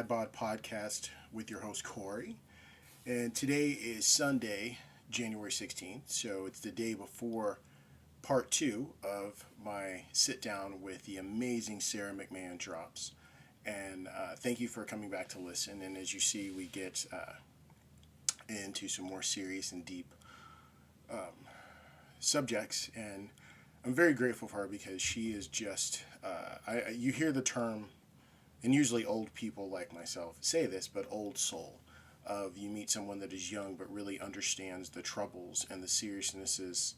Dad Bod Podcast with your host Corey. And today is Sunday, January 16th. So it's the day before part two of my sit down with the amazing Sarah McMahon drops. And thank you for coming back to listen. And as you see, we get into some more serious and deep subjects. And I'm very grateful for her because she is just, you hear the term, and usually old people like myself say this, but old soul, of you meet someone that is young but really understands the troubles and the seriousnesses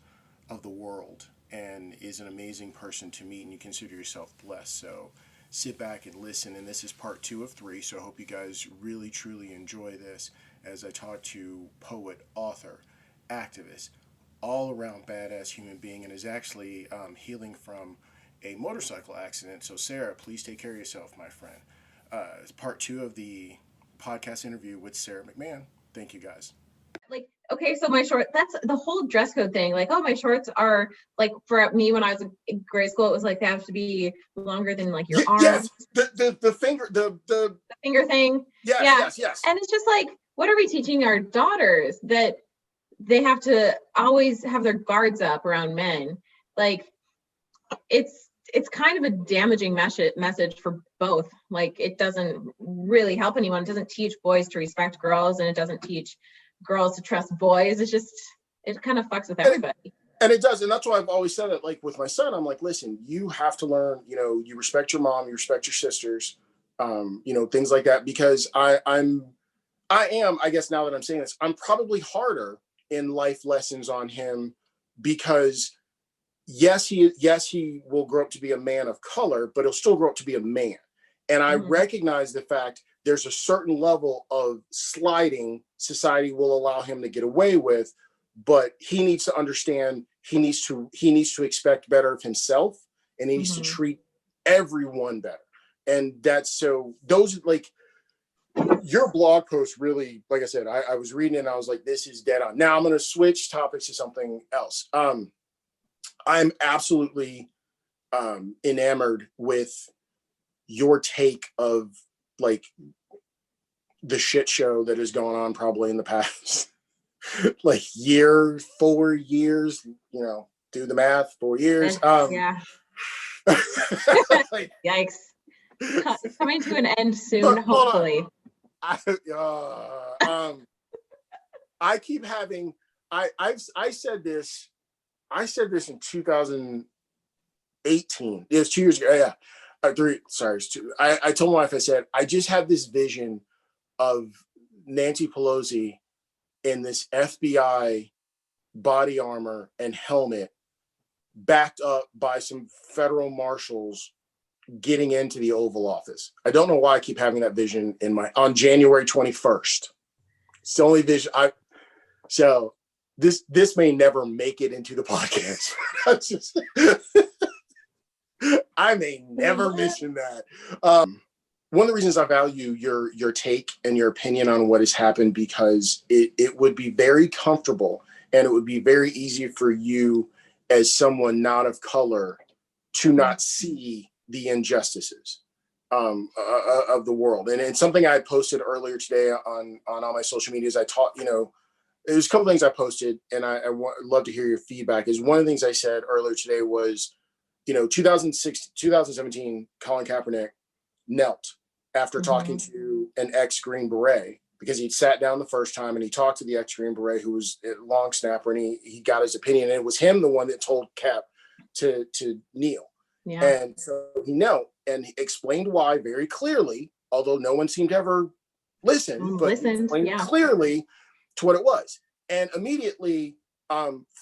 of the world and is an amazing person to meet, and you consider yourself blessed. So sit back and listen, and this is part two of three, so I hope you guys really truly enjoy this as I talk to poet, author, activist, all around badass human being, and is actually healing from a motorcycle accident. So Sarah, please take care of yourself, my friend. It's part two of the podcast interview with Sarah McMahon. Thank you, guys. Like, okay, so my short, that's the whole dress code thing. Like, oh, my shorts are like, for me when I was in grade school, it was like they have to be longer than like your arms. Yes, the finger, the finger thing. Yes. And it's just like, what are we teaching our daughters, that they have to always have their guards up around men? Like, it's kind of a damaging message for both. Like, it doesn't really help anyone. It doesn't teach boys to respect girls, and it doesn't teach girls to trust boys. It's just, it kind of fucks with everybody. And it does. And that's why I've always said it, like with my son, I'm like, listen, you have to learn, you respect your mom, you respect your sisters, things like that, because I am, I guess now that I'm saying this, I'm probably harder in life lessons on him because yes, he will grow up to be a man of color, but he'll still grow up to be a man. And I recognize the fact there's a certain level of sliding society will allow him to get away with, but he needs to understand he needs to expect better of himself, and he needs to treat everyone better. And that's, so those, like, your blog post really, like I said, I was reading it and I was like, this is dead on. Now I'm going to switch topics to something else. I'm absolutely enamored with your take of like the shit show that is going on probably in the past like 4 years, do the math, 4 years. Yeah. Like, Yikes. It's coming to an end soon, hopefully. I keep having, I said this in 2018. It was 2 years ago. Yeah. Three, sorry, it's two. I told my wife, I said, I just have this vision of Nancy Pelosi in this FBI body armor and helmet, backed up by some federal marshals, getting into the Oval Office. I don't know why I keep having that vision on January 21st. It's the only vision so this may never make it into the podcast. I may never mention that. One of the reasons I value your take and your opinion on what has happened, because it would be very comfortable and it would be very easy for you as someone not of color to not see the injustices of the world. And something I posted earlier today on all my social medias, I taught, there's a couple things I posted, and I love to hear your feedback. Is one of the things I said earlier today was, 2017, Colin Kaepernick knelt after talking to an ex-Green Beret, because he'd sat down the first time and he talked to the ex-Green Beret who was a long snapper, and he got his opinion. And it was him, the one that told Cap to kneel. Yeah. And so he knelt and he explained why very clearly, although no one seemed to ever listen, but he explained clearly to what it was. And immediately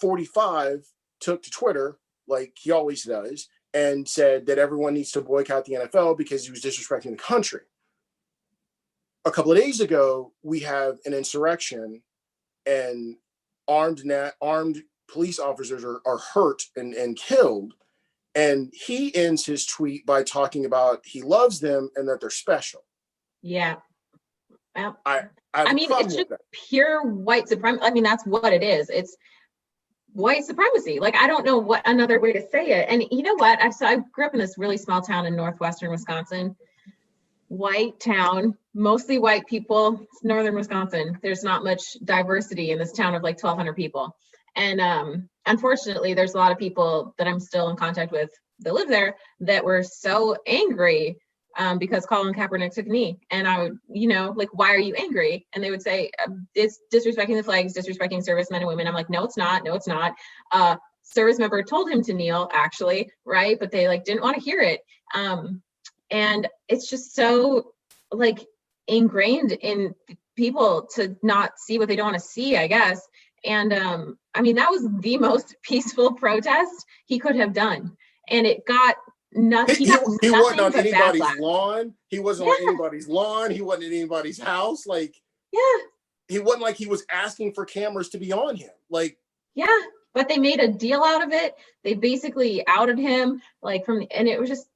45 took to Twitter, like he always does, and said that everyone needs to boycott the NFL because he was disrespecting the country. A couple of days ago, we have an insurrection, and armed police officers are hurt and killed. And he ends his tweet by talking about he loves them and that they're special. Yeah. Well, I mean, it's just pure white supremacy. I mean, that's what it is. It's white supremacy. Like, I don't know what another way to say it. And you know what? I grew up in this really small town in northwestern Wisconsin. white town, mostly white people. It's northern Wisconsin. There's not much diversity in this town of like 1,200 people. And unfortunately, there's a lot of people that I'm still in contact with that live there that were so angry because Colin Kaepernick took a knee. And I would, like, why are you angry? And they would say, it's disrespecting the flags, disrespecting servicemen and women. I'm like, no, it's not. No, it's not. Service member told him to kneel, actually, right? But they like didn't want to hear it. And it's just so like ingrained in people to not see what they don't want to see, I guess. And I mean, that was the most peaceful protest he could have done. And it got nothing. He wasn't on anybody's lawn. He wasn't on anybody's lawn. He wasn't at anybody's house. Like, yeah, he wasn't like he was asking for cameras to be on him. Like, yeah, but they made a deal out of it. They basically outed him, like and it was just,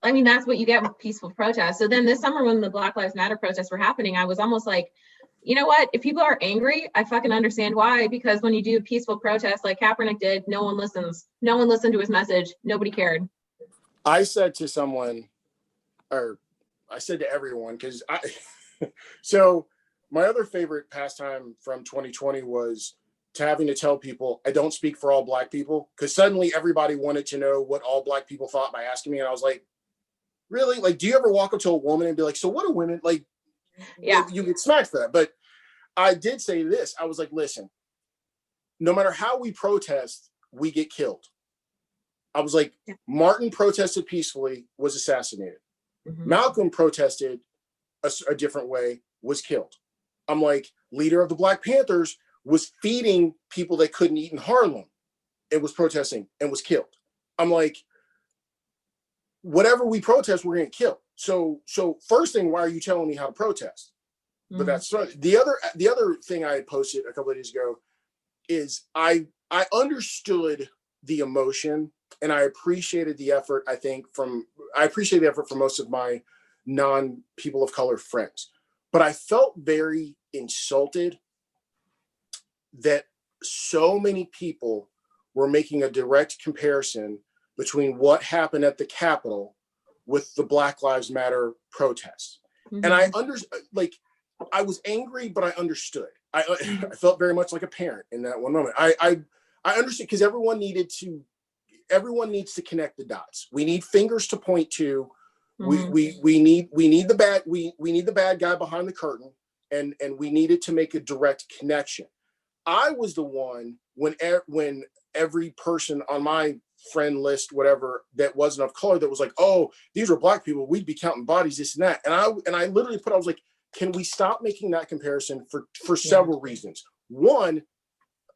I mean, that's what you get with peaceful protests. So then this summer when the Black Lives Matter protests were happening, I was almost like, you know what? If people are angry, I fucking understand why. Because when you do a peaceful protest like Kaepernick did, no one listens. No one listened to his message. Nobody cared. I said to someone, or I said to everyone, because so my other favorite pastime from 2020 was to having to tell people I don't speak for all Black people, because suddenly everybody wanted to know what all Black people thought by asking me. And I was like, really? Like, do you ever walk up to a woman and be like, so what do women like? Yeah, you get smacked for that. But I did say this. I was like, listen, no matter how we protest, we get killed. I was like, Martin protested peacefully, was assassinated. Mm-hmm. Malcolm protested a different way, was killed. I'm like, leader of the Black Panthers was feeding people that couldn't eat in Harlem. It was protesting and was killed. I'm like, whatever we protest, we're going to kill. So first thing, why are you telling me how to protest? Mm-hmm. But that's the other thing I had posted a couple of days ago is I understood the emotion and I appreciated the effort. I appreciate the effort from most of my non-people of color friends, but I felt very insulted that so many people were making a direct comparison between what happened at the Capitol with the Black Lives Matter protests. Mm-hmm. And I was angry, but I understood. I felt very much like a parent in that one moment. I understood, because everyone needs to connect the dots. We need fingers to point to. Mm-hmm. We need the bad guy behind the curtain, and we needed to make a direct connection. I was the one when every person on my friend list, whatever, that wasn't of color, that was like, oh, these are Black people, we'd be counting bodies, this and that. And I literally I was like, can we stop making that comparison for several reasons? One,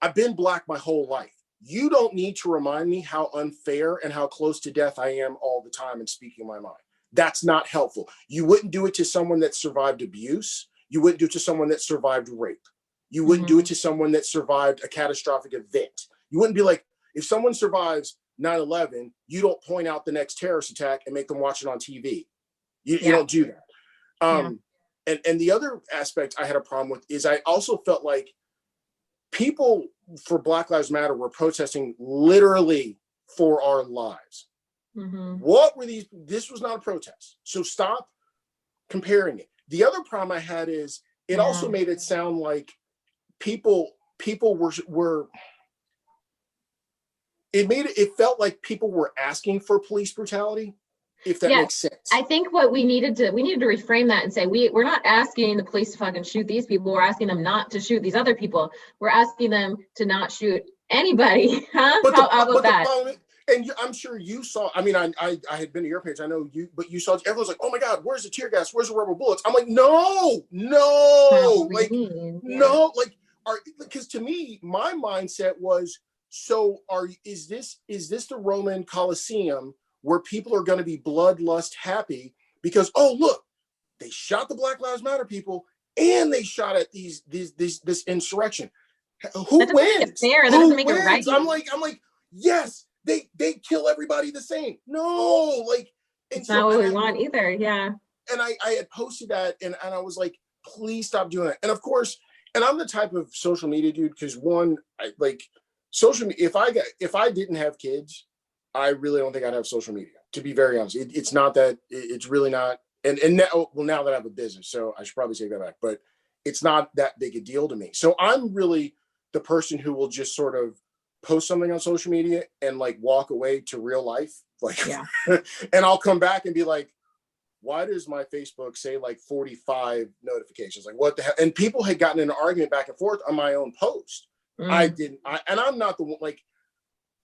I've been Black my whole life. You don't need to remind me how unfair and how close to death I am all the time and speaking my mind. That's not helpful. You wouldn't do it to someone that survived abuse. You wouldn't do it to someone that survived rape. You wouldn't do it to someone that survived a catastrophic event. You wouldn't be like, if someone survives 9/11, you don't point out the next terrorist attack and make them watch it on TV. You don't do that. And the other aspect I had a problem with is I also felt like people for Black Lives Matter were protesting literally for our lives. Mm-hmm. What were these? This was not a protest. So stop comparing it. The other problem I had is it also made it sound like people were it felt like people were asking for police brutality, if that makes sense. I think what we needed to reframe that and say, we're not asking the police to fucking shoot these people. We're asking them not to shoot these other people. We're asking them to not shoot anybody. Huh? How about that? And I'm sure you saw, I mean, I had been to your page, I know you, but you saw, everyone's like, oh my God, where's the tear gas? Where's the rubber bullets? I'm like, no, like, no, like, because to me, my mindset was, so is this the Roman Colosseum where people are going to be bloodlust happy because, oh, look, they shot the Black Lives Matter people and they shot at this insurrection. Who wins? That doesn't make it right. I'm like, yes, they kill everybody the same. No, like, it's not what we want either. Yeah. And I had posted that and I was like, please stop doing that. And of course, and I'm the type of social media dude, because one, social media, if I didn't have kids, I really don't think I'd have social media, to be very honest. It's not that, it's really not and now, well, now that I have a business, so I should probably take that back, but it's not that big a deal to me. So I'm really the person who will just sort of post something on social media and like walk away to real life. Like, Yeah. and I'll come back and be like, why does my Facebook say like 45 notifications? Like, what the hell? And people had gotten in an argument back and forth on my own post. I didn't, and I'm not the one, like,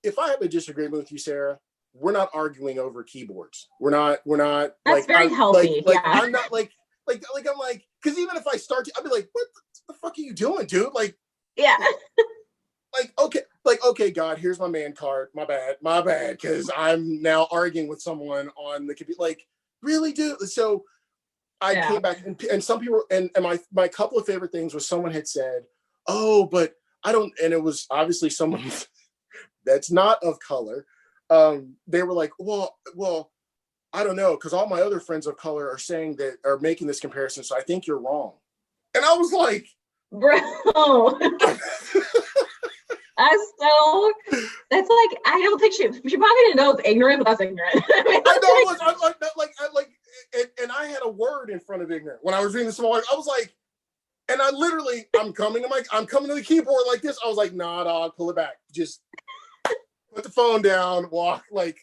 if I have a disagreement with you, Sarah, we're not arguing over keyboards. We're not That's like, very healthy. like, Yeah. I'm not like, I'm like, because even if I start to, I'll be like, what the fuck are you doing, dude? Like, Yeah. okay, God, here's my man card. My bad, because I'm now arguing with someone on the computer. Like, really, dude? So I came back, and some people, and my couple of favorite things was someone had said, oh, but I don't, and it was obviously someone that's not of color. They were like, well, I don't know, because all my other friends of color are saying that, are making this comparison, so I think you're wrong. And I was like, bro. That's like, I don't think she probably didn't know it's ignorant, but that's ignorant. I mean, and I had a word in front of ignorant when I was reading this morning. I was like, and I'm coming to the keyboard like this. I was like, nah, dog, pull it back. Just put the phone down, walk, like,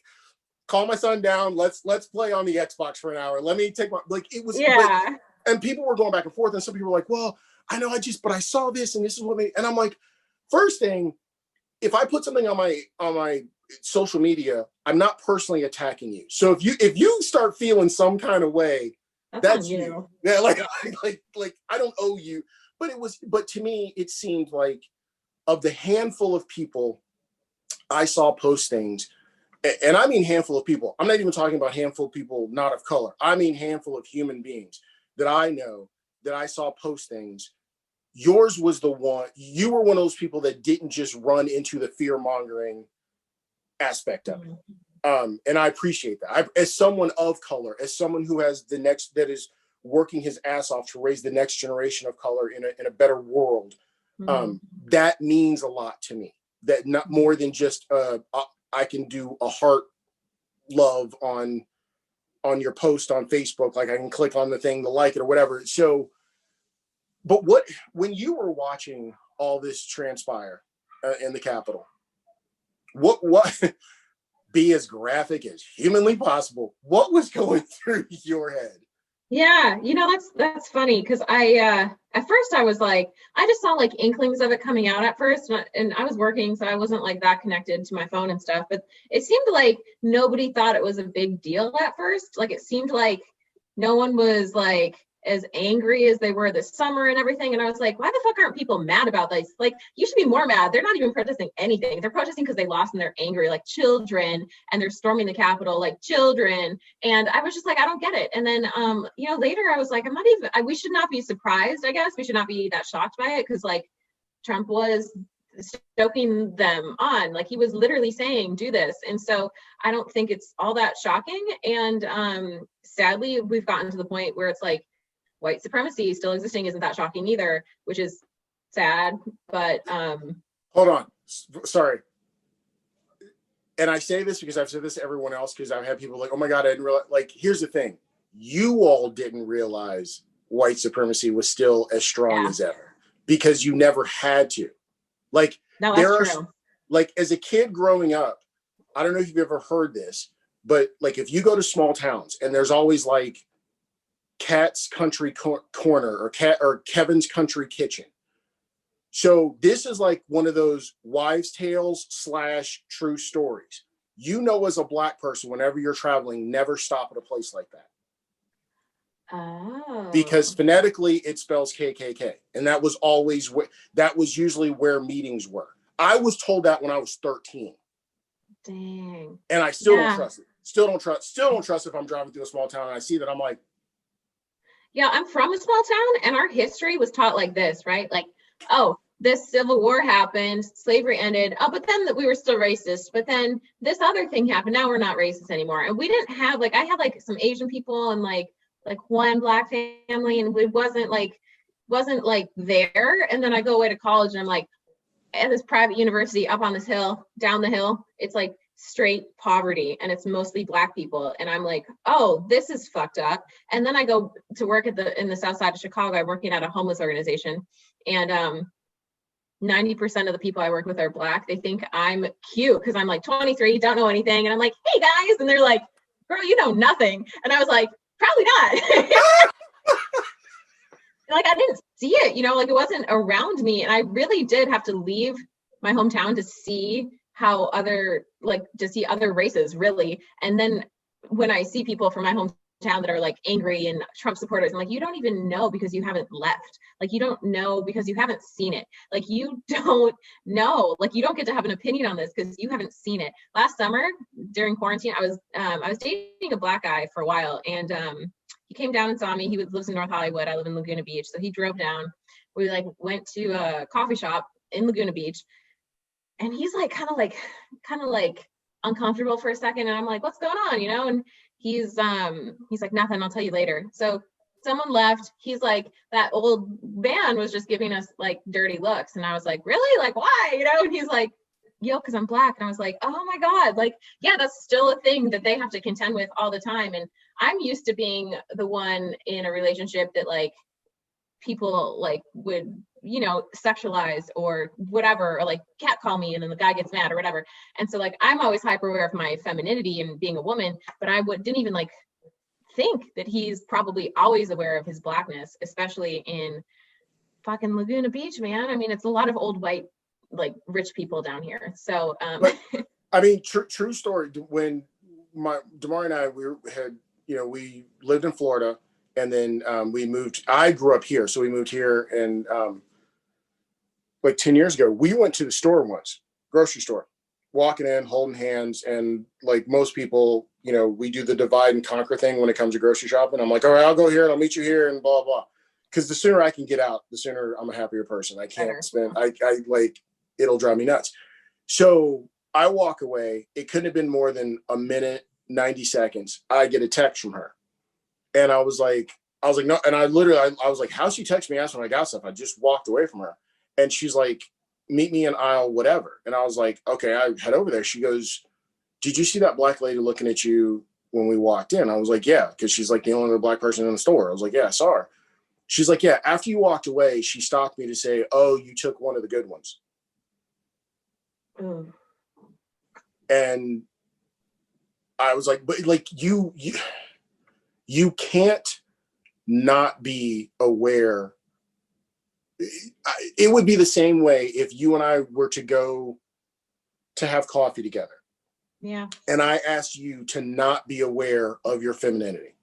call my son down. Let's play on the Xbox for an hour. Let me take my, like, it was, and people were going back and forth, and some people were like, well, I know, but I saw this, and this is what made, and I'm like, first thing, if I put something on my social media, I'm not personally attacking you. So if you start feeling some kind of way, that's you. Yeah, like I don't owe you. But to me, it seemed like, of the handful of people I saw post things, and I mean handful of people. I'm not even talking about handful of people not of color. I mean handful of human beings that I know that I saw post things. Yours was the one, you were one of those people that didn't just run into the fear mongering aspect of it. And I appreciate that. As someone of color, as someone who has that is working his ass off to raise the next generation of color in a better world, that means a lot to me. That not more than just I can do a heart love on your post on Facebook, like I can click on the thing to like it or whatever. So, but when you were watching all this transpire in the Capitol, what be as graphic as humanly possible, what was going through your head? Yeah, that's funny, because I at first I was like, I just saw like inklings of it coming out at first, and I was working, so I wasn't like that connected to my phone and stuff, but it seemed like nobody thought it was a big deal at first. Like, it seemed like no one was like as angry as they were this summer and everything. And I was like, why the fuck aren't people mad about this? Like, you should be more mad. They're not even protesting anything. They're protesting because they lost and they're angry, like children, and they're storming the Capitol like children. And I was just like, I don't get it. And then, later I was like, we should not be surprised, I guess. We should not be that shocked by it, because like Trump was stoking them on, like he was literally saying, do this. And so I don't think it's all that shocking. And sadly, we've gotten to the point where it's like, white supremacy still existing isn't that shocking either, which is sad. But hold on, sorry. And I say this because I've said this to everyone else, because I've had people like, oh my God, I didn't realize. Like, here's the thing. You all didn't realize white supremacy was still as strong as ever, because you never had to. Like, no, that's true. Like, as a kid growing up, I don't know if you've ever heard this, but like, if you go to small towns and there's always like Cat's Country Corner or Kevin's Country Kitchen. So this is like one of those wives' tales / true stories. As a Black person, whenever you're traveling, never stop at a place like that. Oh. Because phonetically it spells KKK. And that was usually where meetings were. I was told that when I was 13. Dang. And I still don't trust it. Still don't trust if I'm driving through a small town and I see that, I'm like, yeah, I'm from a small town, and our history was taught like this, right? Like, oh, this Civil War happened, slavery ended, oh, but then we were still racist, but then this other thing happened, now we're not racist anymore. And we didn't have, like, I had like some Asian people and like one Black family, and it wasn't like there. And then I go away to college, and I'm like, at this private university up on this hill, down the hill, it's like straight poverty, and it's mostly Black people. And I'm like, oh, this is fucked up. And then I go to work in the South Side of Chicago. I'm working at a homeless organization, and 90% of the people I work with are Black. They think I'm cute because I'm like 23, don't know anything. And I'm like, hey guys. And they're like, girl, you know nothing. And I was like, probably not. Like, I didn't see it, you know, like it wasn't around me. And I really did have to leave my hometown to see how to see other races, really. And then when I see people from my hometown that are like angry and Trump supporters, I'm like, you don't even know because you haven't left. Like, you don't know because you haven't seen it. Like, you don't know. Like, you don't get to have an opinion on this because you haven't seen it. Last summer during quarantine, I was dating a Black guy for a while, and he came down and saw me. He lives in North Hollywood. I live in Laguna Beach. So he drove down. We like went to a coffee shop in Laguna Beach. And he's like, kind of like uncomfortable for a second. And I'm like, what's going on? You know? And he's like, nothing, I'll tell you later. So someone left. He's like, that old man was just giving us like dirty looks. And I was like, really? Like, why? You know? And he's like, yo, because I'm Black. And I was like, oh my God, like, yeah, that's still a thing that they have to contend with all the time. And I'm used to being the one in a relationship that like people like would, you know, sexualize or whatever, or like catcall me and then the guy gets mad or whatever. And so like, I'm always hyper aware of my femininity and being a woman, but I didn't even like think that he's probably always aware of his Blackness, especially in fucking Laguna Beach, man. I mean, it's a lot of old white, like rich people down here. So, But, I mean, true story. When Damari and I, we lived in Florida, and then we moved. I grew up here, so we moved here, and like 10 years ago, we went to the store once, grocery store, walking in, holding hands, and like most people, you know, we do the divide and conquer thing when it comes to grocery shopping. I'm like, all right, I'll go here and I'll meet you here, and blah blah. Because the sooner I can get out, the sooner I'm a happier person. I can't spend. I like, it'll drive me nuts. So I walk away. It couldn't have been more than a minute, 90 seconds. I get a text from her. And I was like, no. And I was like, how'd she text me asking when I got stuff? I just walked away from her. And she's like, meet me in aisle whatever. And I was like, okay, I head over there. She goes, did you see that Black lady looking at you when we walked in? I was like, yeah, because she's like the only other Black person in the store. I was like, yeah, I saw her. She's like, yeah, after you walked away, she stopped me to say, oh, you took one of the good ones. Mm. And I was like, but like you can't not be aware. It would be the same way if you and I were to go to have coffee together. Yeah. And I asked you to not be aware of your femininity.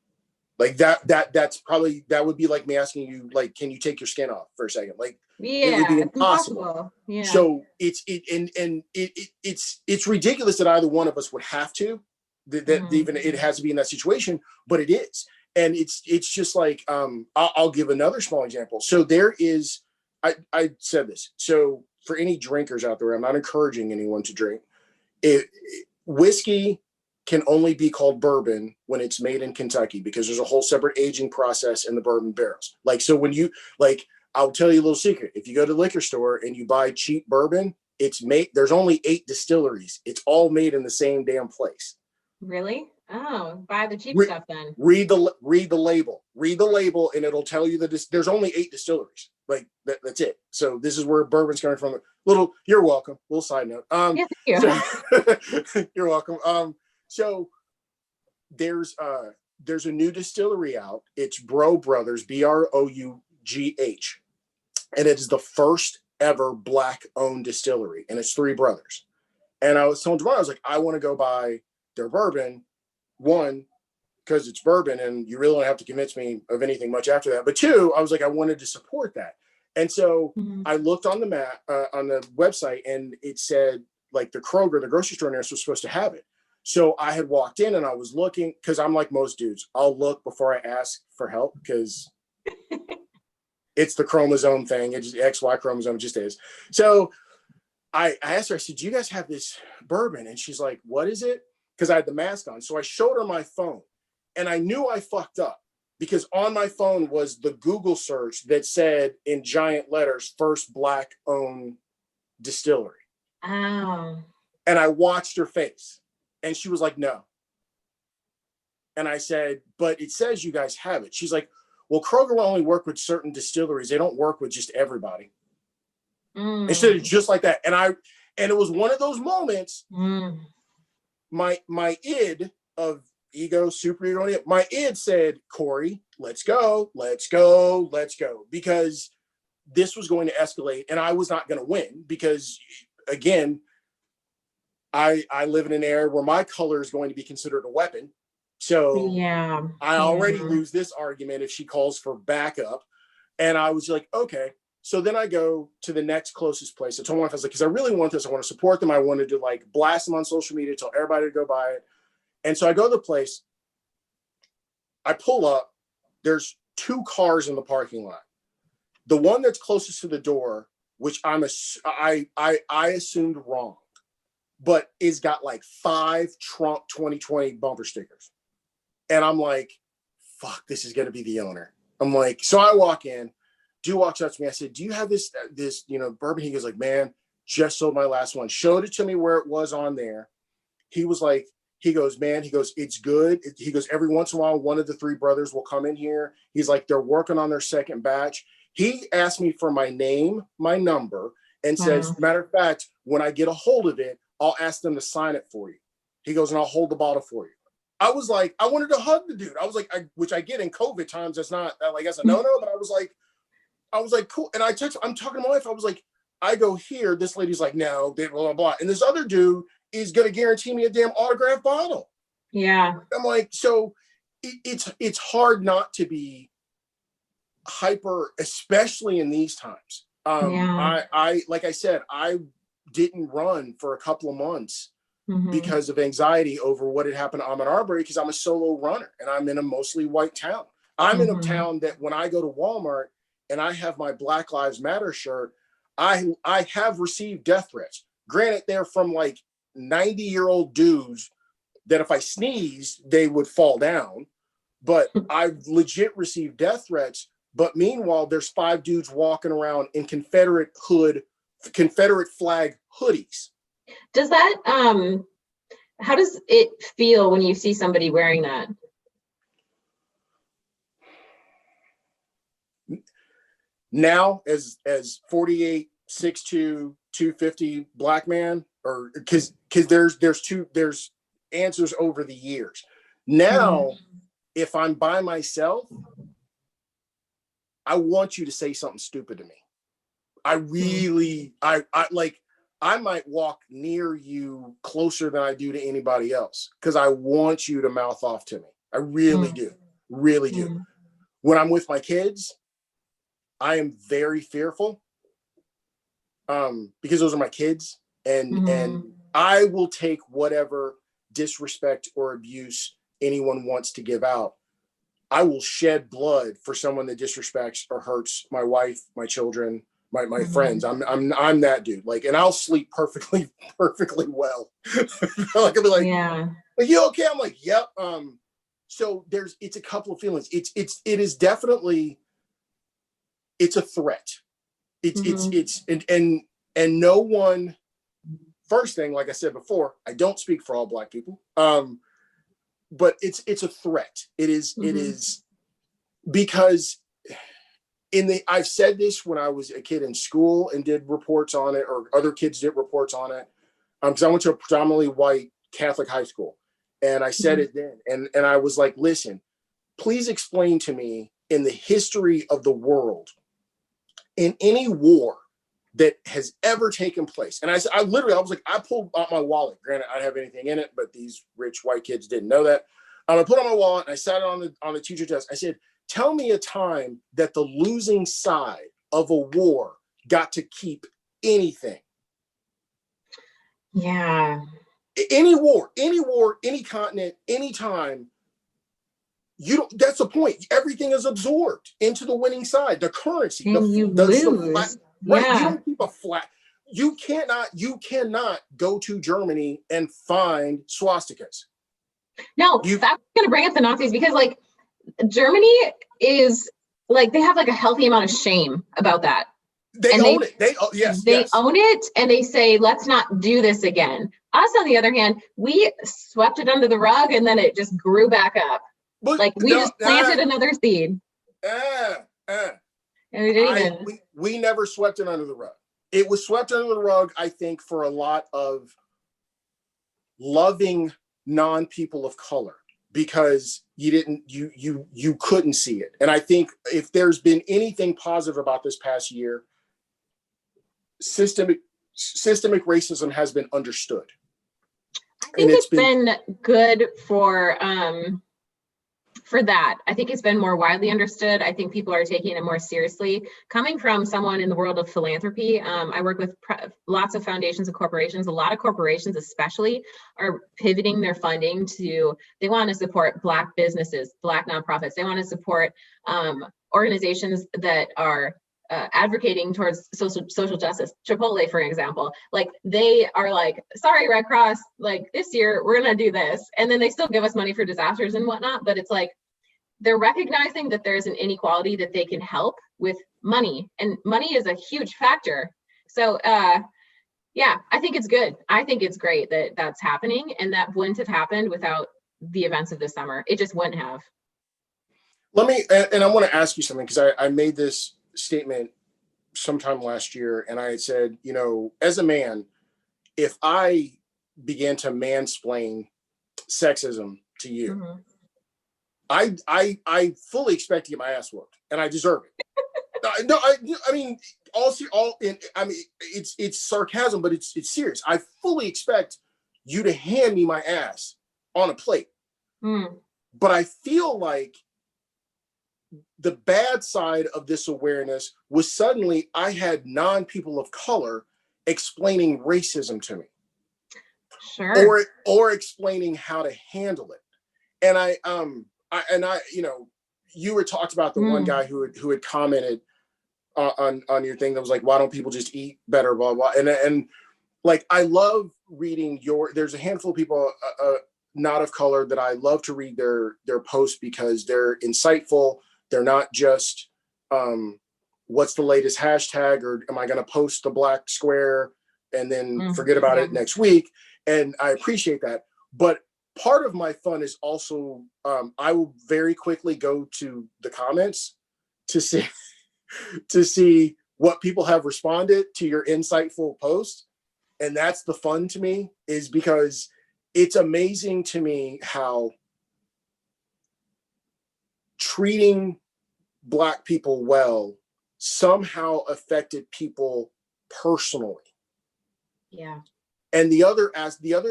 Like that's probably, that would be like me asking you, like, can you take your skin off for a second? Like, yeah, it would be impossible. Yeah. So it's ridiculous that either one of us would have to, that even it has to be in that situation, but it is. And it's just like, I'll give another small example. So there is, I said this. So for any drinkers out there, I'm not encouraging anyone to drink. Whiskey can only be called bourbon when it's made in Kentucky, because there's a whole separate aging process in the bourbon barrels. Like, so when you, like, I'll tell you a little secret. If you go to the liquor store and you buy cheap bourbon, there's only 8 distilleries. It's all made in the same damn place. Really? Oh, buy the cheap stuff then. Read the label. Read the label, and it'll tell you that there's only 8 distilleries. Like that's it. So this is where bourbon's coming from. You're welcome. Little side note. Yeah, thank you. You're welcome. So there's a new distillery out. It's Bro Brothers, BROUGH, and it is the first ever Black-owned distillery, and it's 3 brothers. And I was telling tomorrow, I was like, I want to go buy their bourbon. One, because it's bourbon, and you really don't have to convince me of anything much after that. But 2, I was like, I wanted to support that. And so I looked on the map, on the website, and it said like the Kroger, the grocery store near us, was supposed to have it. So I had walked in and I was looking, because I'm like most dudes, I'll look before I ask for help, because it's the chromosome thing. It's XY chromosome, it just is. So I asked her, I said, do you guys have this bourbon? And she's like, what is it? Because I had the mask on. So I showed her my phone, and I knew I fucked up, because on my phone was the Google search that said in giant letters, first Black-owned distillery. Oh. And I watched her face. And she was like, no. And I said, but it says you guys have it. She's like, well, Kroger will only work with certain distilleries. They don't work with just everybody. Instead of just like that. And it was one of those moments, my id of ego, superego, my id said, Corey, let's go. Because this was going to escalate and I was not going to win because, again, I live in an area where my color is going to be considered a weapon. So I already lose this argument if she calls for backup. And I was like, okay. So then I go to the next closest place. I told my wife, I was like, because I really want this. I want to support them. I wanted to like blast them on social media, tell everybody to go buy it. And so I go to the place. I pull up. There's 2 cars in the parking lot. The one that's closest to the door, which I assumed wrong, but is got like 5 Trump 2020 bumper stickers. And I'm like, fuck, this is going to be the owner. I'm like, so I walk in. Dude walks up to me. I said, do you have this, bourbon? He goes like, man, just sold my last one. Showed it to me where it was on there. He was like, he goes, it's good. He goes, every once in a while, one of the 3 brothers will come in here. He's like, they're working on their second batch. He asked me for my name, my number, and says, matter of fact, when I get a hold of it, I'll ask them to sign it for you. He goes, and I'll hold the bottle for you. I was like, I wanted to hug the dude. I was like, which I get in COVID times. That's not like, that's a no-no, but I was like, cool. And I'm talking to my wife. I was like, I go here. This lady's like, no, blah, blah, blah. And this other dude is going to guarantee me a damn autograph bottle. Yeah. I'm like, so it's hard not to be hyper, especially in these times. I like I said, I didn't run for a couple of months because of anxiety over what had happened to Ahmaud Arbery, because I'm a solo runner and I'm in a mostly white town. I'm in a town that when I go to Walmart and I have my Black Lives Matter shirt, I have received death threats. Granted, they're from like 90-year-old dudes that if I sneeze, they would fall down. But I've legit received death threats. But meanwhile, there's 5 dudes walking around in Confederate flag hoodies. Does that, how does it feel when you see somebody wearing that? Now, as 48, 6'2", 250 black man, or because there's answers over the years. Now, if I'm by myself, I want you to say something stupid to me. I might walk near you closer than I do to anybody else because I want you to mouth off to me. I really do. When I'm with my kids, I am very fearful because those are my kids, and I will take whatever disrespect or abuse anyone wants to give out. I will shed blood for someone that disrespects or hurts my wife, my children, my friends. I'm that dude. Like, and I'll sleep perfectly well. Like I'll be like, are you okay? I'm like, yep. So it's a couple of feelings. It is definitely, it's a threat. And no one, first thing, like I said before, I don't speak for all Black people. But it's a threat. It is because I've said this when I was a kid in school and did reports on it, or other kids did reports on it. Because I went to a predominantly white Catholic high school, and I said it then, and I was like, listen, please explain to me in the history of the world, in any war that has ever taken place. And I was like, I pulled out my wallet. Granted, I didn't have anything in it, but these rich white kids didn't know that. I put on my wallet and I sat on the teacher desk. I said, tell me a time that the losing side of a war got to keep anything. Yeah. Any war, any continent, any time. That's the point. Everything is absorbed into the winning side. The currency, and you lose. Right. You don't keep a flat. You cannot go to Germany and find swastikas. No, I'm gonna bring up the Nazis because like Germany is like, they have like a healthy amount of shame about that. They own it. They own it, and they say, let's not do this again. Us, on the other hand, we swept it under the rug and then it just grew back up. But Like we just planted another seed. And we didn't even. We never swept it under the rug. It was swept under the rug, I think, for a lot of loving non-people of color, because you couldn't see it. And I think if there's been anything positive about this past year, systemic racism has been understood. I think it's been good for that. I think it's been more widely understood. I think people are taking it more seriously. Coming from someone in the world of philanthropy, I work with lots of foundations and corporations. A lot of corporations especially are pivoting their funding to, they want to support Black businesses, Black nonprofits. They want to support organizations that are advocating towards social justice. Chipotle, for example, like they are like, sorry, Red Cross, like this year we're gonna do this, and then they still give us money for disasters and whatnot. But it's like they're recognizing that there's an inequality that they can help with money, and money is a huge factor. So yeah, I think it's good. I think it's great that that's happening, and that wouldn't have happened without the events of this summer. It just wouldn't have. Let me, and I want to ask you something, because I made this statement sometime last year, and I had said, you know, as a man, if I began to mansplain sexism to you, Mm-hmm. I fully expect to get my ass whooped, and I deserve it. I mean, it's sarcasm, but it's serious. I fully expect you to hand me my ass on a plate. But I feel like the bad side of this awareness was suddenly I had non-people of color explaining racism to me. Sure. Or explaining how to handle it. And I you know, you were talked about the one guy who had commented on your thing that was like, why don't people just eat better, blah blah. And like, I love reading there's a handful of people not of color that I love to read their posts, because they're insightful. They're not just what's the latest hashtag, or am I going to post the black square and then forget about it next week. And I appreciate that. But part of my fun is also I will very quickly go to the comments to see what people have responded to your insightful post. And that's the fun to me, is because it's amazing to me how treating Black people well somehow affected people personally. Yeah. And the other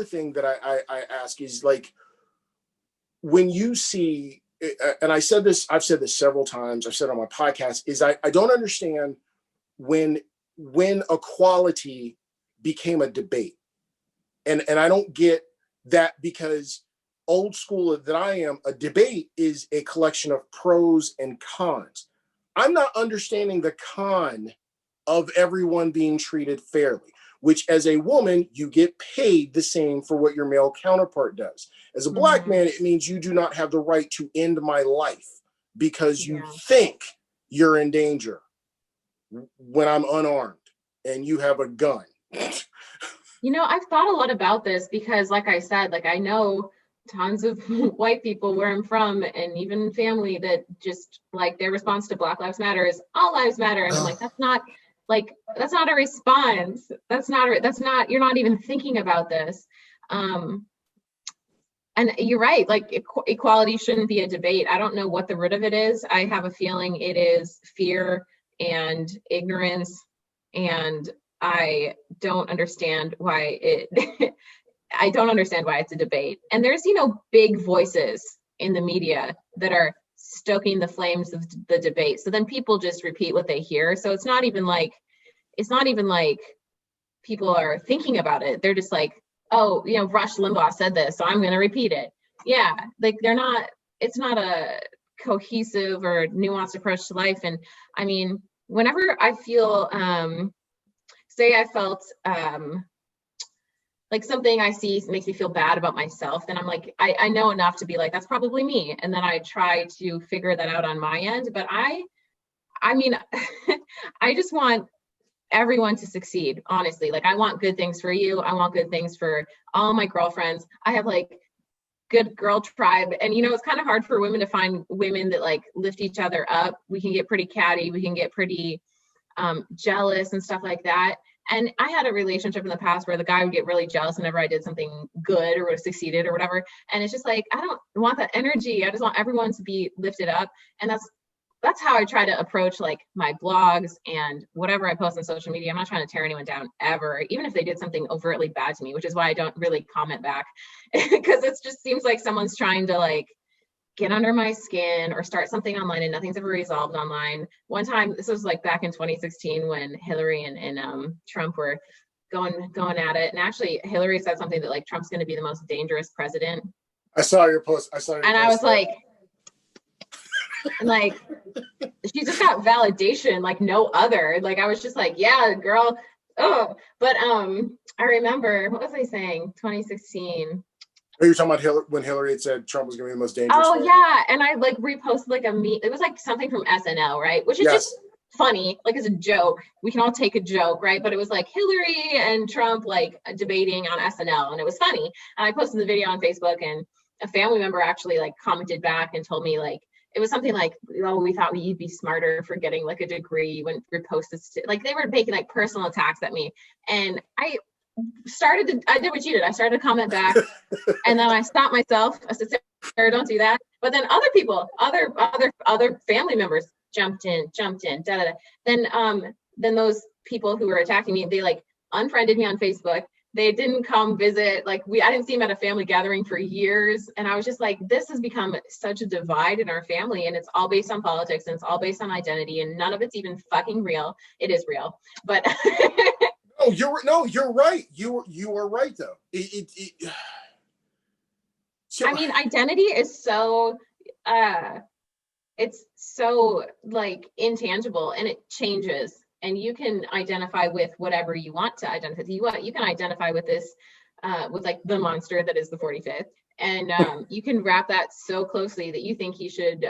thing that I ask is, like, when you see, and I've said this several times, I've said it on my podcast, is I don't understand when equality became a debate. And I don't get that, because old school that I am, a debate is a collection of pros and cons. I'm not understanding the con of everyone being treated fairly, which as a woman, you get paid the same for what your male counterpart does. As a Black man, it means you do not have the right to end my life because you think you're in danger when I'm unarmed and you have a gun. You know, I've thought a lot about this, because like I said, like I know tons of white people where I'm from, and even family, that just like their response to Black Lives Matter is all lives matter. And I'm like, that's not a response. That's not, you're not even thinking about this. And you're right, like equality shouldn't be a debate. I don't know what the root of it is. I have a feeling it is fear and ignorance, and I don't understand why I don't understand why it's a debate. And there's, you know, big voices in the media that are stoking the flames of the debate. So then people just repeat what they hear. So it's not even like people are thinking about it. They're just like, oh, you know, Rush Limbaugh said this, so I'm going to repeat it. Yeah, like it's not a cohesive or nuanced approach to life. And I mean, whenever I feel, say I felt like something I see makes me feel bad about myself, then I'm like, I know enough to be like, that's probably me. And then I try to figure that out on my end. But I mean, I just want everyone to succeed, honestly. Like, I want good things for you. I want good things for all my girlfriends. I have like good girl tribe. And you know, it's kind of hard for women to find women that like lift each other up. We can get pretty catty, we can get pretty jealous and stuff like that. And I had a relationship in the past where the guy would get really jealous whenever I did something good or would have succeeded or whatever. And it's just like, I don't want that energy. I just want everyone to be lifted up. And that's how I try to approach like my blogs and whatever I post on social media. I'm not trying to tear anyone down ever, even if they did something overtly bad to me, which is why I don't really comment back, because it just seems like someone's trying to like get under my skin or start something online, and nothing's ever resolved online. One time, this was like back in 2016 when Hillary and Trump were going at it. And actually Hillary said something that like Trump's going to be the most dangerous president. I saw your post. And I was like, like, she just got validation like no other. Like, I was just like, yeah, girl. Oh, but I remember, what was I saying? 2016. Are you talking about Hillary, when Hillary had said Trump was going to be the most dangerous? Oh, yeah. And I like reposted like a meme. It was like something from SNL, right? Which is just funny, like as a joke. We can all take a joke, right? But it was like Hillary and Trump like debating on SNL, and it was funny. And I posted the video on Facebook, and a family member actually like commented back and told me like, it was something like, oh, we thought you'd be smarter for getting like a degree. You wouldn't repost this. Like, they were making like personal attacks at me. And I did what you did. I started to comment back, and then I stopped myself. I said, Sarah, don't do that. But then other people, other family members jumped in, da da da. Then those people who were attacking me, they like unfriended me on Facebook. They didn't come visit. Like, I didn't see them at a family gathering for years. And I was just like, this has become such a divide in our family, and it's all based on politics, and it's all based on identity, and none of it's even fucking real. It is real, but you're right. You are right though. I mean, identity is so it's so like intangible, and it changes, and you can identify with whatever you want to identify. You can identify with this with like the monster that is the 45th, and you can wrap that so closely that you think he should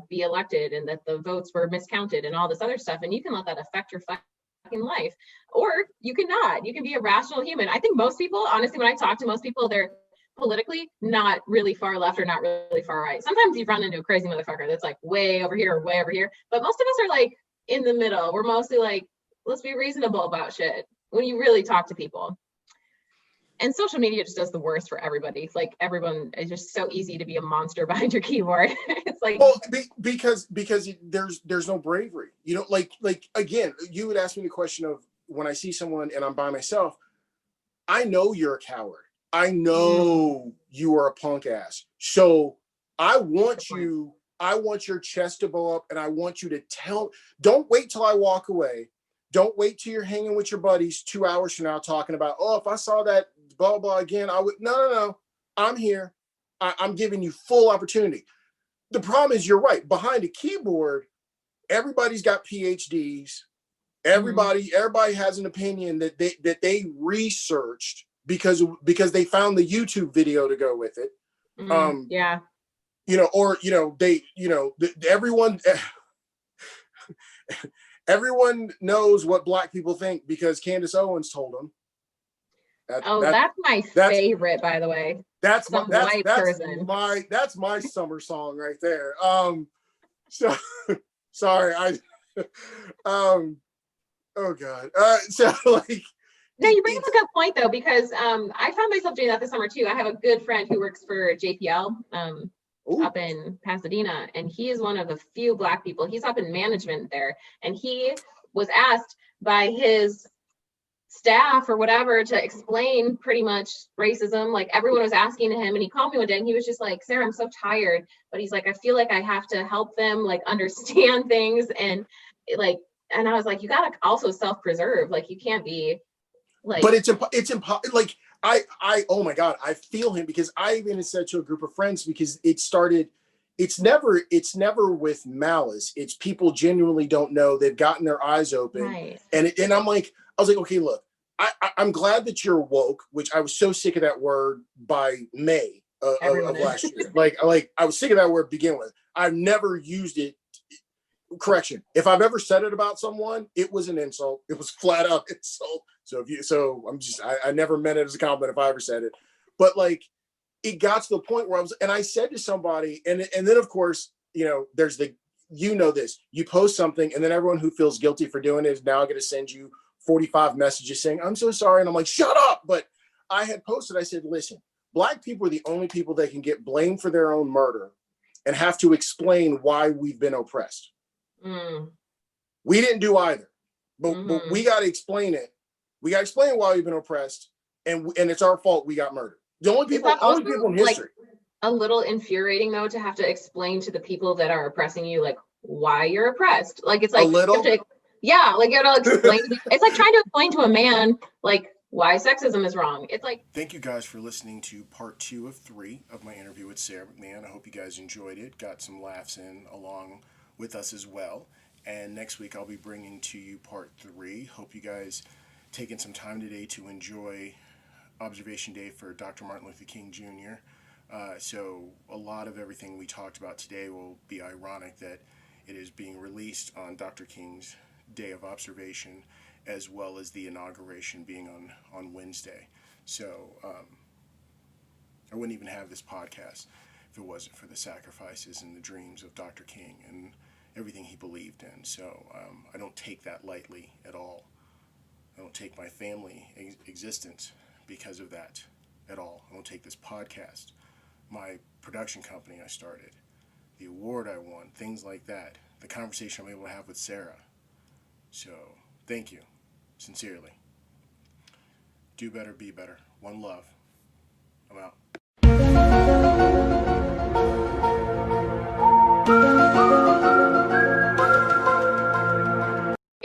be elected, and that the votes were miscounted and all this other stuff, and you can let that affect your fucking life. Or you cannot. You can be a rational human. I think most people, honestly, when I talk to most people, they're politically not really far left or not really far right. Sometimes you run into a crazy motherfucker that's like way over here or way over here, but most of us are like in the middle. We're mostly like, let's be reasonable about shit when you really talk to people. And social media just does the worst for everybody. It's like, everyone is just so easy to be a monster behind your keyboard. It's like, well, because there's no bravery. You know, like again, you would ask me the question of, when I see someone and I'm by myself, I know you're a coward. I know you are a punk ass. So I want your chest to blow up, and I want you to don't wait till I walk away. Don't wait till you're hanging with your buddies 2 hours from now talking about, oh, if I saw that blah, blah again, I would, no. I'm here. I'm giving you full opportunity. The problem is, you're right. Behind a keyboard, everybody's got PhDs. Everybody has an opinion that they researched because they found the YouTube video to go with it. Yeah. You know, or, you know, everyone knows what Black people think because Candace Owens told them. That's my favorite, by the way. That's my summer song right there. So sorry, oh God. So like, no, you bring up a good point though, because I found myself doing that this summer too. I have a good friend who works for JPL up in Pasadena, and he is one of the few Black people. He's up in management there, and he was asked by his staff or whatever to explain pretty much racism. Like, everyone was asking him, and he called me one day and he was just like, Sarah, I'm so tired, but he's like, I feel like I have to help them like understand things, and like, and I was like, you gotta also self-preserve. Like, you can't be like, but it's like, I oh my God, I feel him, because I even said to a group of friends, because it's never with malice. It's people genuinely don't know. They've gotten their eyes open. Right. And I was like, okay, look, I'm glad that you're woke, which I was so sick of that word by May of last year. Like I was sick of that word to begin with. I've never used it correction. If I've ever said it about someone, it was an insult. It was flat out insult. So I never meant it as a compliment if I ever said it. But like, it got to the point where and I said to somebody, and then of course, there's this, you post something and then everyone who feels guilty for doing it is now going to send you 45 messages saying, I'm so sorry. And I'm like, shut up. But I had posted, I said, listen, Black people are the only people that can get blamed for their own murder and have to explain why we've been oppressed. Mm. We didn't do either, but we got to explain it. We got to explain why we've been oppressed, and it's our fault we got murdered. The only people in history. A little infuriating though to have to explain to the people that are oppressing you like why you're oppressed. Like it's like a little. You have to explain. It's like trying to explain to a man like why sexism is wrong. It's like. Thank you guys for listening to part 2 of 3 of my interview with Sarah McMahon. I hope you guys enjoyed it, got some laughs in along with us as well. And next week I'll be bringing to you part 3. Hope you guys taken some time today to enjoy Observation Day for Dr. Martin Luther King Jr. So a lot of everything we talked about today will be ironic that it is being released on Dr. King's Day of Observation, as well as the inauguration being on Wednesday. So I wouldn't even have this podcast if it wasn't for the sacrifices and the dreams of Dr. King and everything he believed in. So I don't take that lightly at all. I don't take my family existence because of that at all. I don't take this podcast, my production company I started, the award I won, things like that, the conversation I'm able to have with Sarah. So thank you, sincerely. Do better, be better. One love. I'm out.